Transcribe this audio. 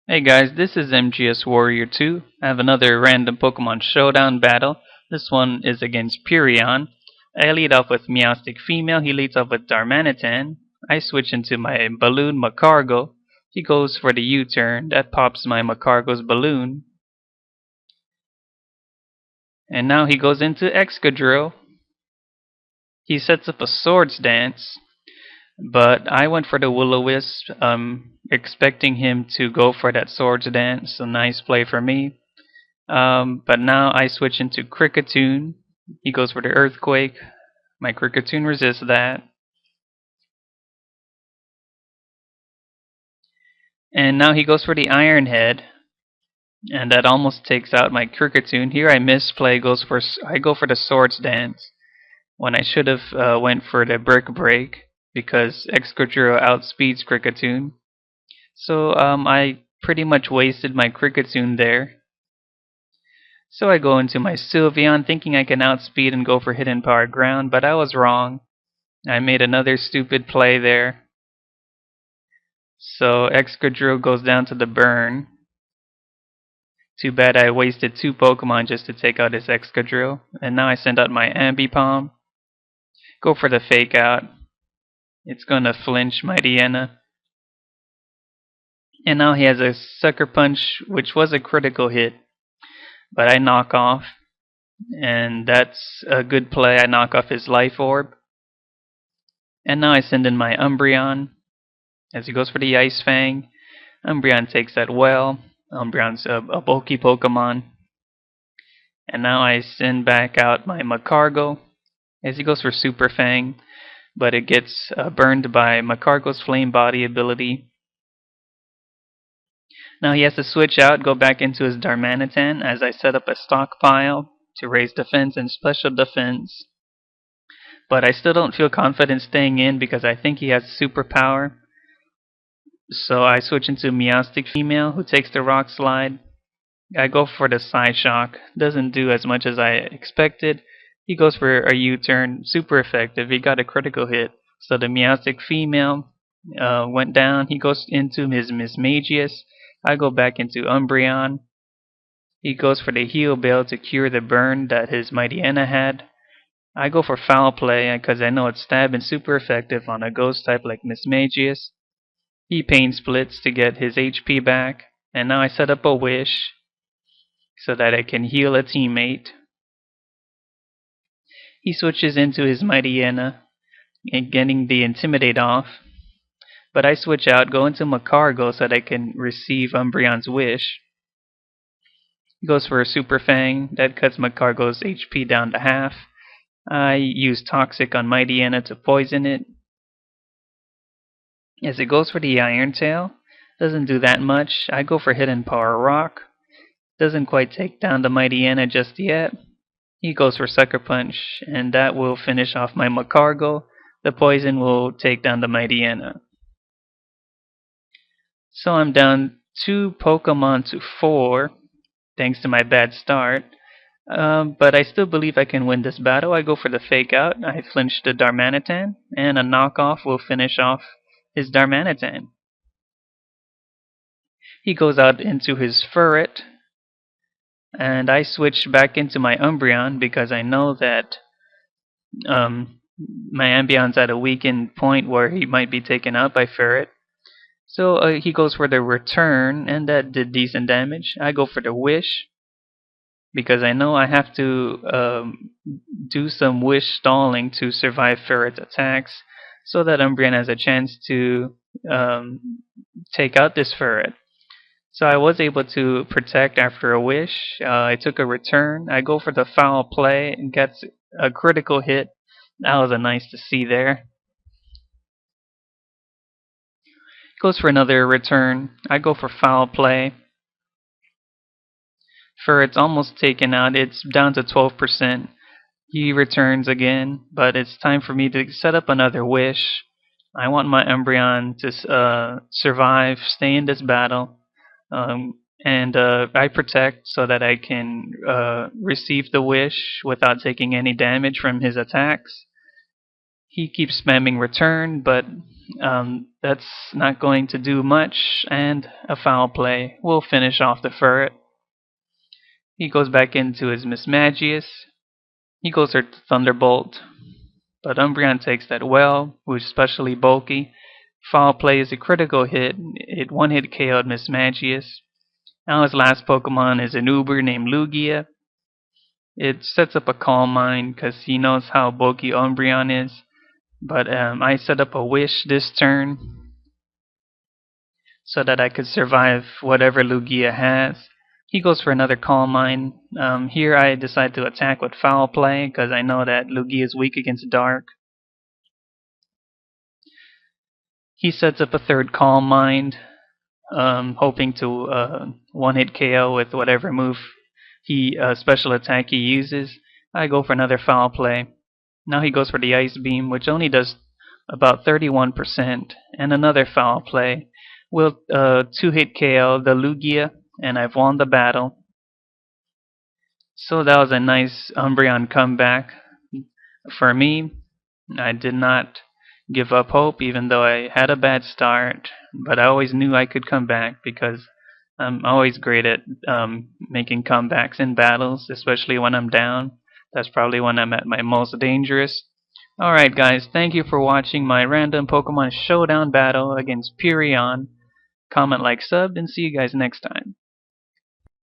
Hey guys, this is MGS Warrior 2. I have another random Pokemon Showdown battle. This one is against Pureon. I lead off with Meowstic Female. He leads off with Darmanitan. I switch into my balloon McCargo. He goes for the U-turn. That pops my McCargo's balloon. And now he goes into Excadrill. He sets up a Swords Dance. But I went for the Will-O-Wisp, expecting him to go for that Swords Dance. So nice play for me. But now I switch into Kricketune. He goes for the Earthquake. My Kricketune resists that. And now he goes for the Iron Head. And that almost takes out my Kricketune. Here I misplay. I go for the Swords Dance when I should have went for the Brick Break because Excadrill outspeeds Kricketune. So I pretty much wasted my Kricketune there. So I go into my Sylveon thinking I can outspeed and go for Hidden Power Ground, but I was wrong. I made another stupid play there. So Excadrill goes down to the burn. Too bad I wasted 2 Pokemon just to take out his Excadrill. And now I send out my Ambipom. Go for the Fake Out. It's gonna flinch Mightyena. And now he has a Sucker Punch, which was a critical hit. But I knock off. And that's a good play. I knock off his Life Orb. And now I send in my Umbreon. As he goes for the Ice Fang. Umbreon takes that well. Umbreon's a bulky Pokemon. And now I send back out my McCargo. As he goes for Super Fang. But it gets burned by McCargo's Flame Body ability. Now he has to switch out, go back into his Darmanitan as I set up a stockpile to raise defense and special defense. But I still don't feel confident staying in because I think he has superpower. So I switch into Meowstic Female, who takes the Rock Slide. I go for the Psyshock. Doesn't do as much as I expected. He goes for a U-turn. Super effective. He got a critical hit. So the Meowstic Female went down. He goes into his Mismagius. I go back into Umbreon. He goes for the Heal Bell to cure the burn that his Mightyena had. I go for Foul Play because I know it's stab and super effective on a ghost type like Mismagius. He Pain Splits to get his HP back. And now I set up a Wish so that I can heal a teammate. He switches into his Mightyena and getting the Intimidate off. But I switch out, go into McCargo so that I can receive Umbreon's Wish. He goes for a Super Fang. That cuts McCargo's HP down to half. I use Toxic on Mightyena to poison it. As it goes for the Iron Tail, doesn't do that much. I go for Hidden Power Rock. Doesn't quite take down the Mightyena just yet. He goes for Sucker Punch, and that will finish off my McCargo. The poison will take down the Mightyena. So I'm down 2 Pokemon to 4, thanks to my bad start. But I still believe I can win this battle. I go for the Fake Out. I flinch the Darmanitan, and a knockoff will finish off his Darmanitan. He goes out into his Ferret. And I switch back into my Umbreon because I know that my Ambion's at a weakened point where he might be taken out by Ferret. So he goes for the Return, and that did decent damage. I go for the Wish because I know I have to do some Wish stalling to survive Ferret's attacks so that Umbreon has a chance to take out this Ferret. So I was able to protect after a Wish. I took a Return. I go for the Foul Play and gets a critical hit. That was nice to see there. Goes for another Return. I go for Foul Play. Ferret's almost taken out. It's down to 12%. He returns again, but it's time for me to set up another Wish. I want my Umbreon to survive, stay in this battle. And I protect so that I can receive the Wish without taking any damage from his attacks. He keeps spamming Return, but That's not going to do much, and a foul play will finish off the Ferret. He goes back into his Mismagius. He goes for Thunderbolt, but Umbreon takes that well, who's especially bulky. Foul play is a critical hit. It one-hit KO'd Mismagius. Now his last Pokemon is an Uber named Lugia. It sets up a Calm Mind because he knows how bulky Umbreon is. But I set up a Wish this turn so that I could survive whatever Lugia has. He goes for another Calm Mind. Here I decide to attack with Foul Play because I know that Lugia is weak against Dark. He sets up a third Calm Mind, hoping to one-hit KO with whatever move special attack he uses. I go for another Foul Play. Now he goes for the Ice Beam, which only does about 31%, and another Foul Play will two-hit KO the Lugia, and I've won the battle. So that was a nice Umbreon comeback for me. I did not give up hope, even though I had a bad start, but I always knew I could come back because I'm always great at making comebacks in battles, especially when I'm down. That's probably when I'm at my most dangerous. Alright guys, thank you for watching my random Pokemon Showdown battle against Pureon. Comment, like, sub, and see you guys next time.